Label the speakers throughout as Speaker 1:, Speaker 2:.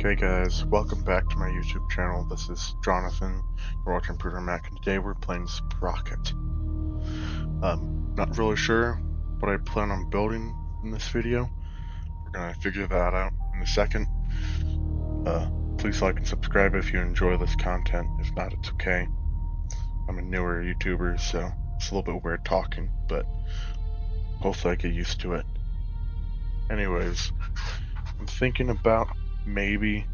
Speaker 1: Okay guys, welcome back to my YouTube channel. This is Jonathan, you're watching Bruder Mac, and today we're playing Sprocket. Not really sure what I plan on building in this video. We're gonna figure that out in a second. Please like and subscribe if you enjoy this content. If not, it's okay. I'm a newer YouTuber, so it's a little bit weird talking, but hopefully I get used to it. Anyways, I'm thinking about maybe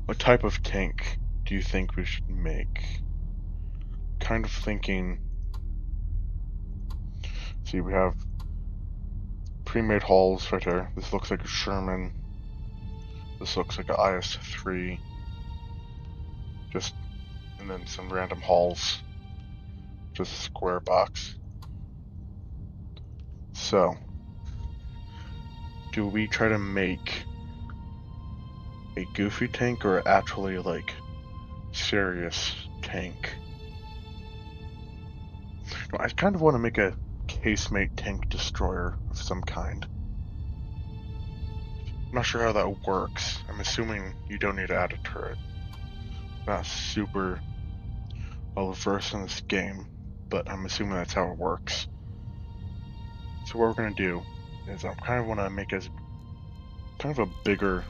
Speaker 1: what type of tank do you think we should make? Kind of thinking, see, we have pre-made hulls right there. This looks like a Sherman. This looks like an IS-3. And then some random hulls. Just a square box. So, do we try to make a goofy tank or actually like serious tank? No, I kind of want to make a casemate tank destroyer of some kind. I'm not sure how that works. I'm assuming you don't need to add a turret. Not super well versed in this game, but I'm assuming that's how it works. So what we're gonna do is I kind of want to make as kind of a bigger.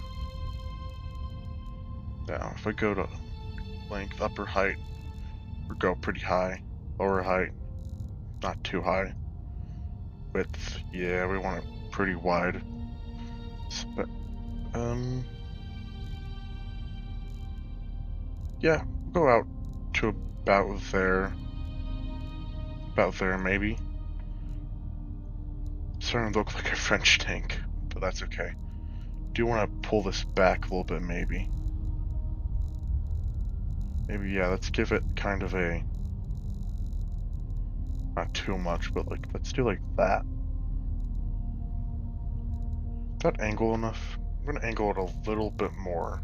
Speaker 1: Now, if I go to length, upper height, we go pretty high. Lower height, not too high. Width, yeah, we want it pretty wide. But, yeah, we'll go out to about there. About there, maybe. It's starting to look like a French tank, but that's okay. Do want to pull this back a little bit, maybe. Maybe, yeah, let's give it kind of a... Not too much, but like, let's do like that. Is that angle enough? I'm gonna angle it a little bit more.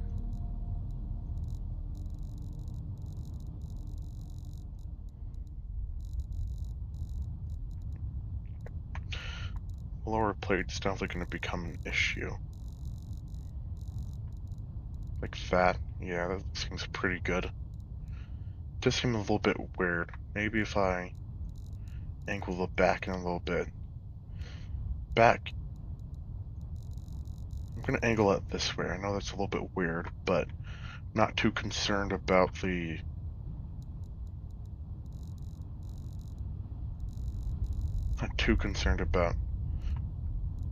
Speaker 1: Lower plate's definitely gonna become an issue. Like that. Yeah, that seems pretty good. Just seems a little bit weird. Maybe if I angle the back in a little bit. Back. I'm gonna angle it this way. I know that's a little bit weird, but not too concerned about the... Not too concerned about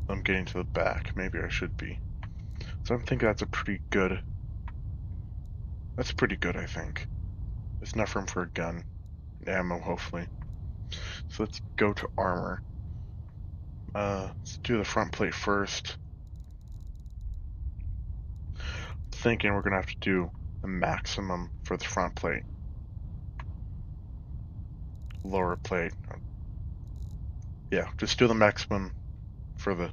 Speaker 1: them getting to the back. Maybe I should be. So I'm thinking that's a pretty good... That's pretty good, I think. There's enough room for a gun. Ammo, hopefully. So let's go to armor. Let's do the front plate first. Thinking we're gonna have to do the maximum for the front plate. Lower plate. Yeah, just do the maximum for the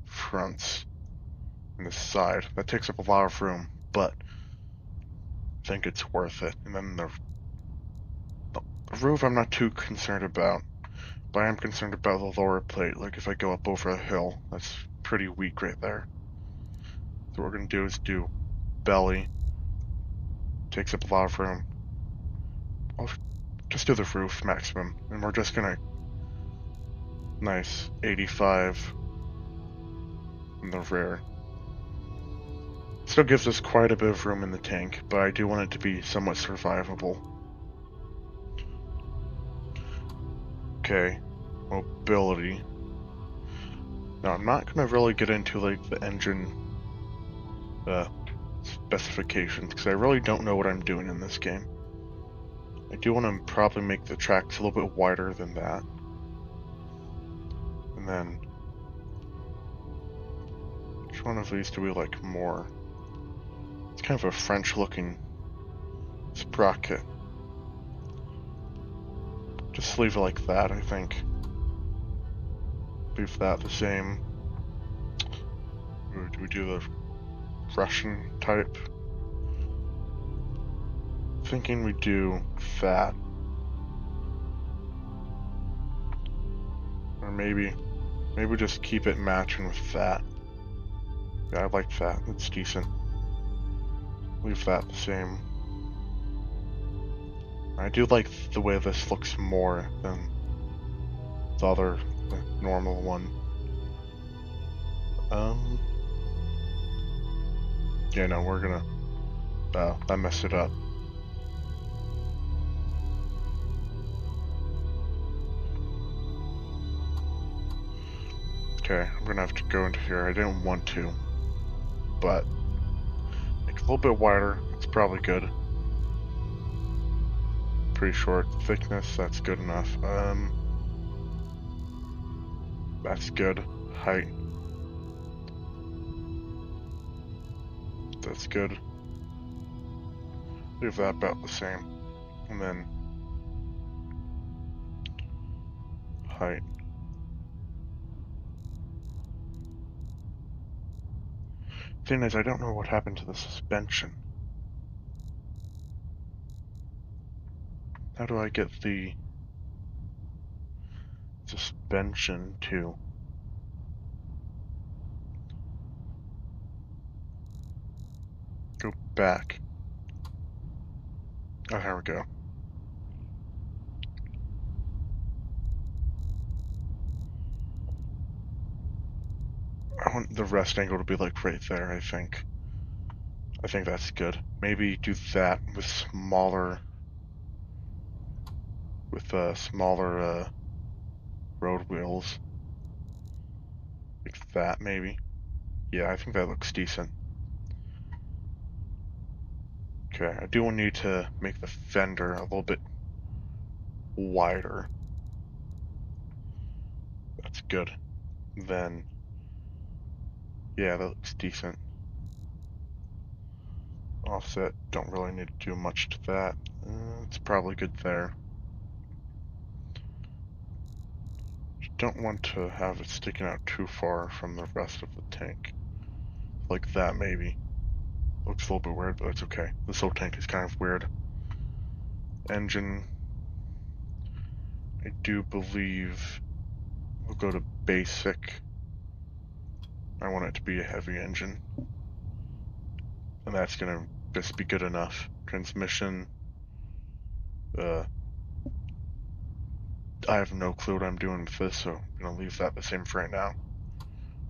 Speaker 1: fronts and the side. That takes up a lot of room, but I think it's worth it. And then the roof I'm not too concerned about, but I am concerned about the lower plate. Like if I go up over a hill, that's pretty weak right there. So what we're gonna do is do belly. Takes up a lot of room. I'll just do the roof maximum, and we're just gonna... Nice, 85 in the rear. Still gives us quite a bit of room in the tank, but I do want it to be somewhat survivable. Okay, mobility. Now I'm not gonna really get into like the engine specifications because I really don't know what I'm doing in this game. I do want to probably make the tracks a little bit wider than that. And then, which one of these do we like more? It's kind of a French looking sprocket. Just leave it like that, I think. Leave that the same. Or do we do the Russian type? Thinking we do that. Or maybe just keep it matching with that. Yeah, I like that. It's decent. Leave that the same. I do like the way this looks more than the other, the normal one. Yeah, no, we're gonna, I messed it up. Okay, I'm gonna have to go into here. I didn't want to, but make it a little bit wider. It's probably good. Pretty short. Thickness, that's good enough. That's good. Height. That's good. Leave that about the same. And then height. Thing is, I don't know what happened to the suspension. How do I get the suspension to go back? Oh, here we go. I want the rest angle to be like right there, I think. I think that's good. Maybe do that with smaller road wheels. Like that, maybe. Yeah, I think that looks decent. Okay, I do need to make the fender a little bit wider. That's good. Then, yeah, that looks decent. Offset, don't really need to do much to that. It's probably good there. Don't want to have it sticking out too far from the rest of the tank. Like that, maybe. Looks a little bit weird, but it's okay. This whole tank is kind of weird. Engine, I do believe we'll go to basic. I want it to be a heavy engine. And that's gonna just be good enough. Transmission, I have no clue what I'm doing with this, so I'm gonna leave that the same for right now.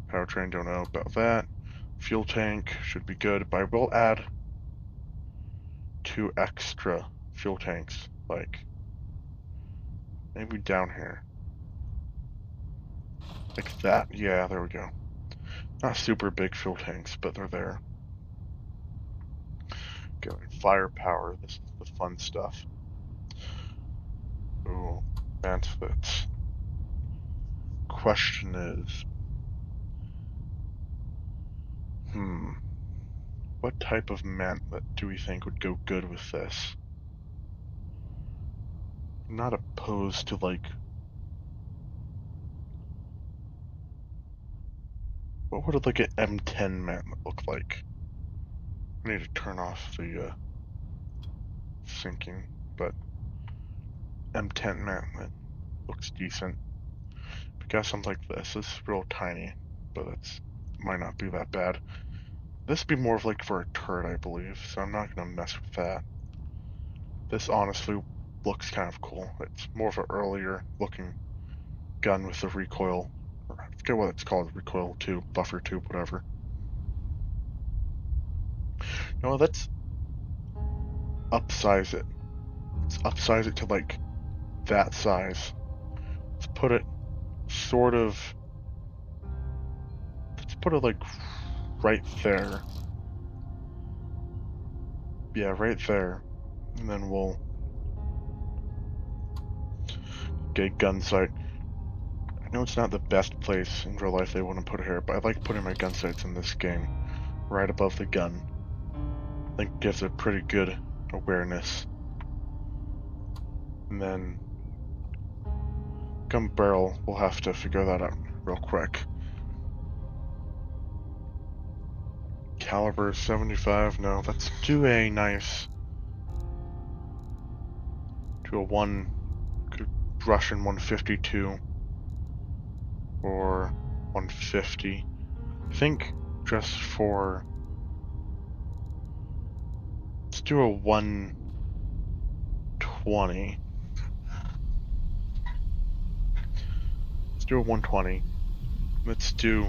Speaker 1: Powertrain, don't know about that. Fuel tank should be good, but I will add 2 extra fuel tanks, like maybe down here. Like that. Yeah, there we go. Not super big fuel tanks, but they're there. Okay, firepower. This is the fun stuff. Ooh, benefits. Question is, what type of mantlet do we think would go good with this? I'm not opposed to like, what would like an M10 mantlet look like? I need to turn off the syncing, but M10 mantlet looks decent. I guess something like this is real tiny, but it's might not be that bad. This would be more of like for a turret, I believe, so I'm not gonna mess with that. This honestly looks kind of cool. It's more of an earlier looking gun with the recoil. Or I forget what it's called, recoil tube, buffer tube, whatever. No, let's upsize it. Let's upsize it to like that size. Let's put it sort of. Let's put it like right there. Yeah, right there. And then we'll get gun sight. I know it's not the best place in real life they want to put it here, but I like putting my gun sights in this game right above the gun. I think it gives a pretty good awareness. And then gun barrel, we'll have to figure that out real quick. Caliber 75, no, let's do a nice, do a Russian 152 or 150. I think just for... Let's do a 120. Let's do a 120. Let's do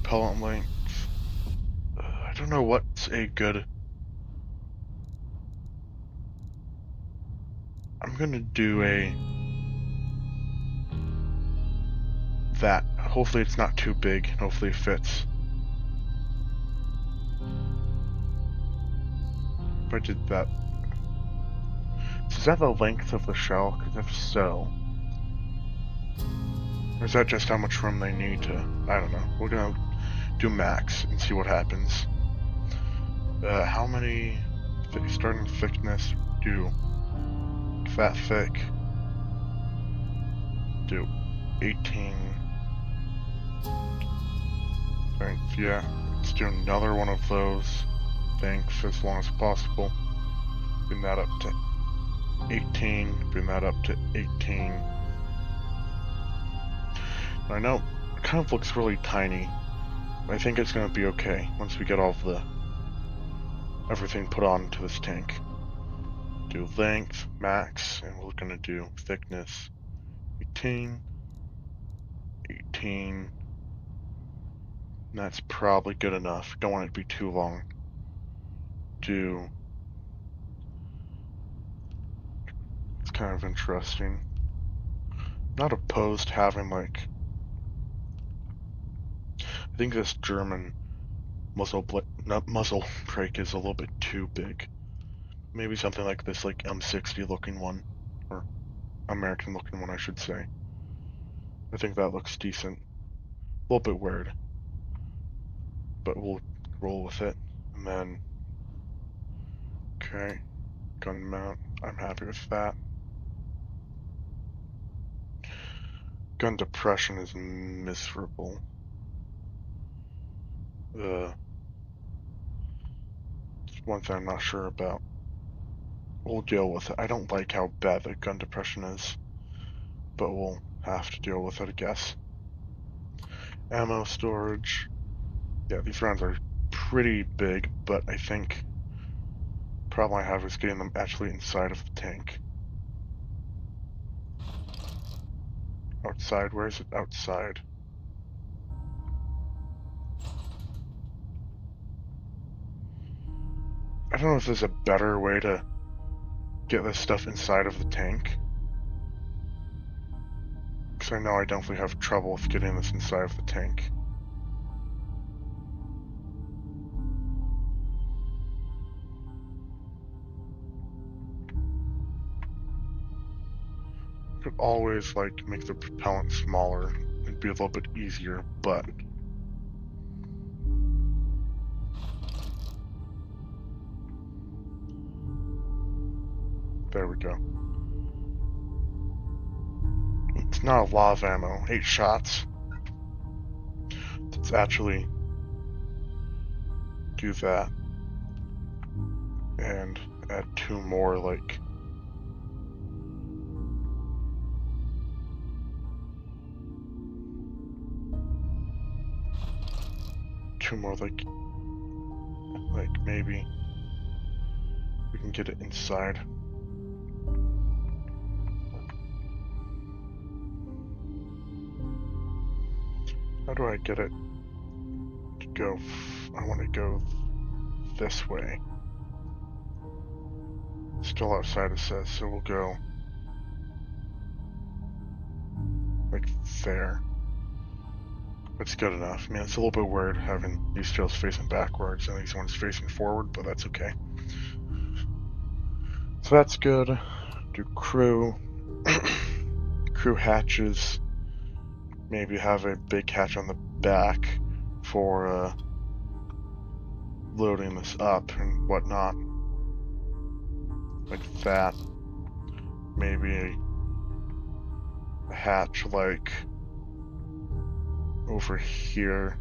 Speaker 1: pellet length. I don't know what's a good... I'm gonna do a... that. Hopefully it's not too big. Hopefully it fits. If I did that... So is that the length of the shell? Because if so... Or is that just how much room they need to... I don't know. We're gonna do max and see what happens. How many... starting thickness do... that thick... do 18... yeah, let's do another one of those. Thanks, as long as possible. Bring that up to 18. Bring that up to 18. I know it kind of looks really tiny. But I think it's going to be okay once we get all of the everything put onto this tank. Do length, max, and we're going to do thickness 18. 18. That's probably good enough. Don't want it to be too long. It's kind of interesting. Not opposed to having like... I think this German muzzle brake is a little bit too big. Maybe something like this, like M60 looking one, or American looking one, I should say. I think that looks decent. A little bit weird, but we'll roll with it. And then, okay, gun mount. I'm happy with that. Gun depression is miserable. It's one thing I'm not sure about. We'll deal with it. I don't like how bad the gun depression is, but we'll have to deal with it, I guess. Ammo storage. Yeah, these rounds are pretty big, but I think the problem I have is getting them actually inside of the tank. Outside, where is it? Outside. I don't know if there's a better way to get this stuff inside of the tank. Because I know I definitely have trouble with getting this inside of the tank. Could always like make the propellant smaller. It'd be a little bit easier, but there we go. It's not a lot of ammo. 8 shots. Let's actually do that. And add 2 more, like... two more, like maybe we can get it inside. How do I get it to go? I want to go this way. Still outside, it says, so we'll go like there. That's good enough. I mean, it's a little bit weird having these trails facing backwards and these ones facing forward, but that's okay. So that's good. Do crew. Crew hatches. Maybe have a big hatch on the back for loading this up and whatnot. Like that. Maybe a hatch like over here,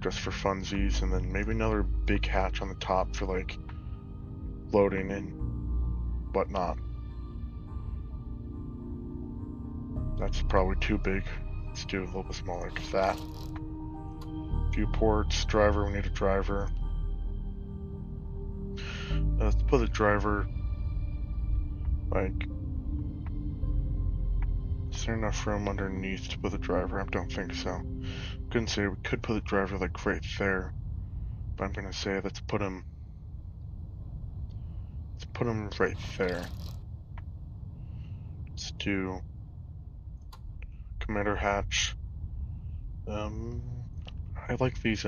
Speaker 1: just for funsies, and then maybe another big hatch on the top for like loading and whatnot. That's probably too big. Let's do a little bit smaller like that. Viewports, driver, we need a driver. Let's put a driver, like, is there enough room underneath to put a driver? I don't think so. Couldn't say we could put a driver like right there, but I'm gonna say let's put him right there. Let's do commander hatch. I like these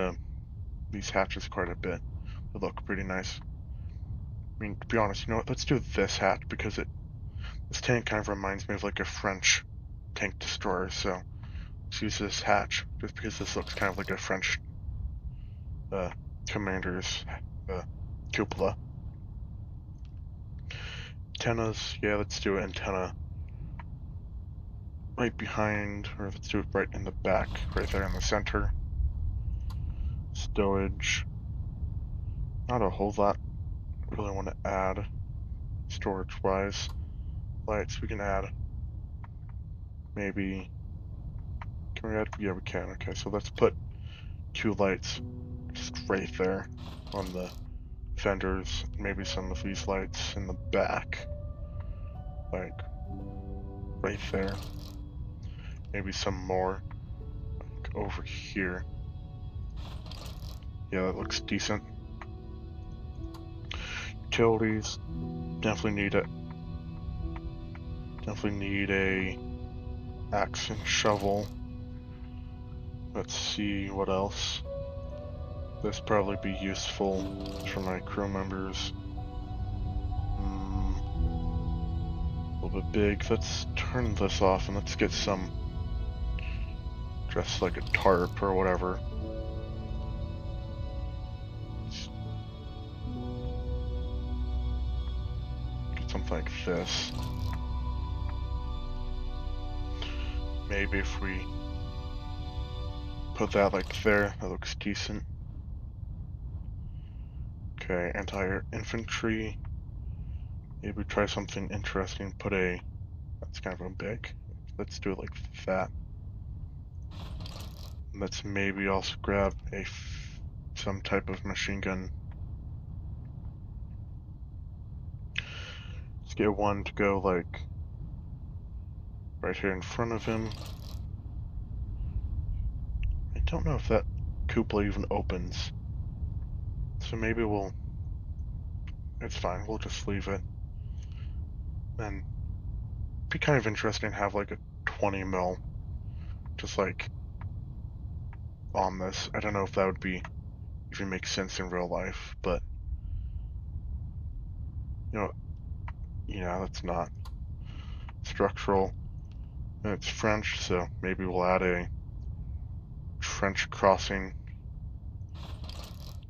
Speaker 1: hatches quite a bit. They look pretty nice. I mean, to be honest, you know what? Let's do this hatch because this tank kind of reminds me of like a French tank destroyer. So let's use this hatch just because this looks kind of like a French commander's cupola. Antennas, yeah, let's do an antenna right behind, or let's do it right in the back, right there in the center. Stowage, not a whole lot I really want to add storage wise. Lights, we can add maybe, can we add, yeah we can, okay, so let's put 2 lights just right there on the fenders, maybe some of these lights in the back, like right there, maybe some more like over here. Yeah, that looks decent. Utilities, definitely need it. Definitely need a axe and shovel. Let's see what else. This probably be useful for my crew members. A little bit big. Let's turn this off and let's get some, just like a tarp or whatever. Get something like this. Maybe if we put that like there, that looks decent. Okay, anti-air infantry. Maybe try something interesting. Put a, that's kind of a big. Let's do it like that. Let's maybe also grab some type of machine gun. Let's get one to go like right here in front of him. I don't know if that cupola even opens. So maybe it's fine, we'll just leave it. And it'd be kind of interesting to have like a 20 mil just like on this. I don't know if that would be even make sense in real life, but yeah, that's not structural. And it's French, so maybe we'll add a French crossing.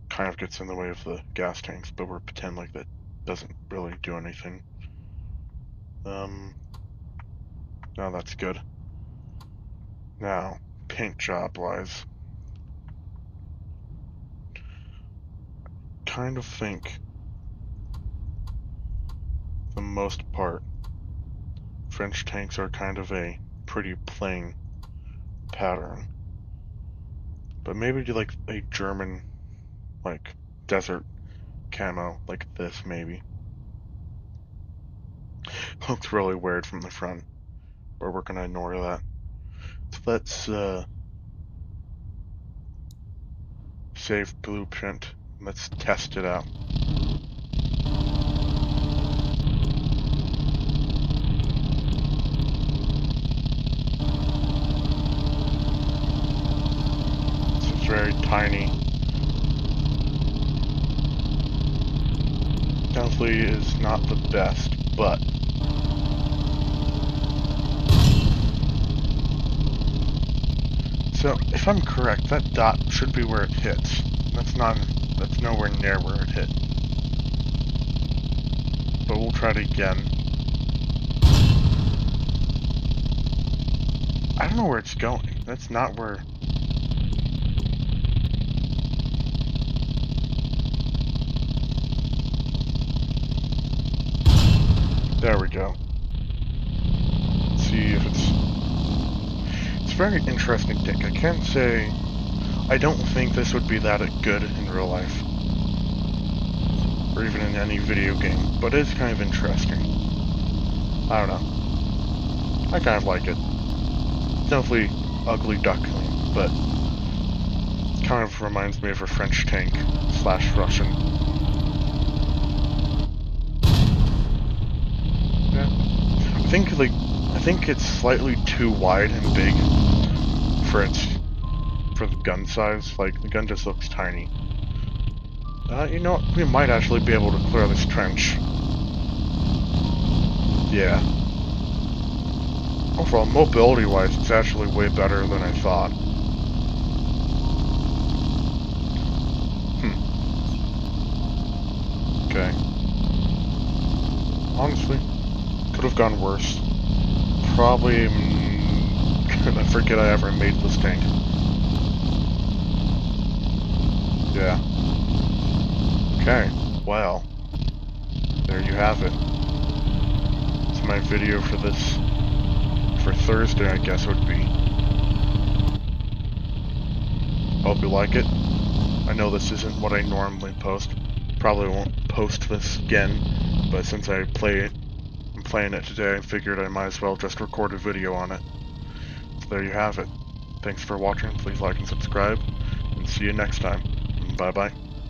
Speaker 1: Kind of gets in the way of the gas tanks, but we'll pretend like that doesn't really do anything. No, that's good. Now, paint job wise, kind of think the most part French tanks are kind of a pretty plain pattern. But maybe do like a German like desert camo like this maybe. Looks really weird from the front, but we're gonna ignore that. So let's save blueprint. Let's test it out. This is very tiny. Definitely is not the best, but so if I'm correct, that dot should be where it hits. That's nowhere near where it hit. But we'll try it again. I don't know where it's going. That's not where. There we go. Let's see if it's a very interesting tank. I can't say I don't think this would be that good in real life. Or even in any video game, but it's kind of interesting. I don't know. I kind of like it. It's definitely ugly duckling, but it kind of reminds me of a French tank / Russian. Yeah. I think it's slightly too wide and big for the gun size. Like, the gun just looks tiny. You know what? We might actually be able to clear this trench. Yeah. Overall, mobility-wise, it's actually way better than I thought. Okay. Honestly, could have gone worse. Probably gonna forget I ever made this tank. Yeah. Okay, well, there you have it. It's my video for this, for Thursday, I guess it would be. Hope you like it. I know this isn't what I normally post. Probably won't post this again, but since I'm playing it today, I figured I might as well just record a video on it. So there you have it. Thanks for watching, please like and subscribe, and see you next time. Bye bye.